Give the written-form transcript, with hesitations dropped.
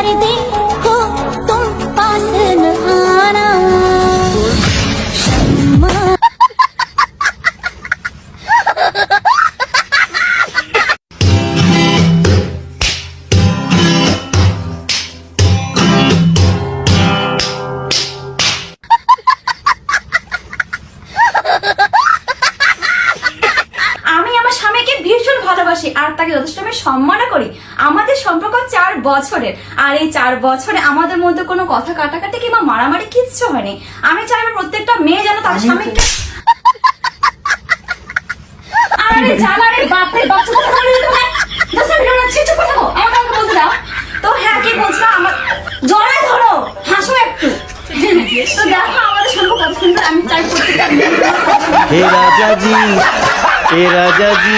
कर दे हो तुम पास न आना शम्मा। আর তাকে যথেষ্ট আমি সম্মানও করি। আমাদের সম্পর্ক 4 বছরের, আর এই 4 বছরে আমাদের মধ্যে কোনো কথা কাটাকাটি কিংবা মারামারি কিচ্ছু হয়নি। আমি চাইবো প্রত্যেকটা মেয়ে যেন তার স্বামীকে আরে জানারে বাপরে বাচ্চা কথা বলে তুমি 10 মিনিট হচ্ছে চুপ থাকো আমাকে বলতে দাও। তো হ্যাঁ কি বলছো আমার জড়ায় ধরো হাসো একটু। তো দেখো আমাদের সম্পর্ক কত সুন্দর। আমি চাই প্রত্যেকটা হে রাজা জি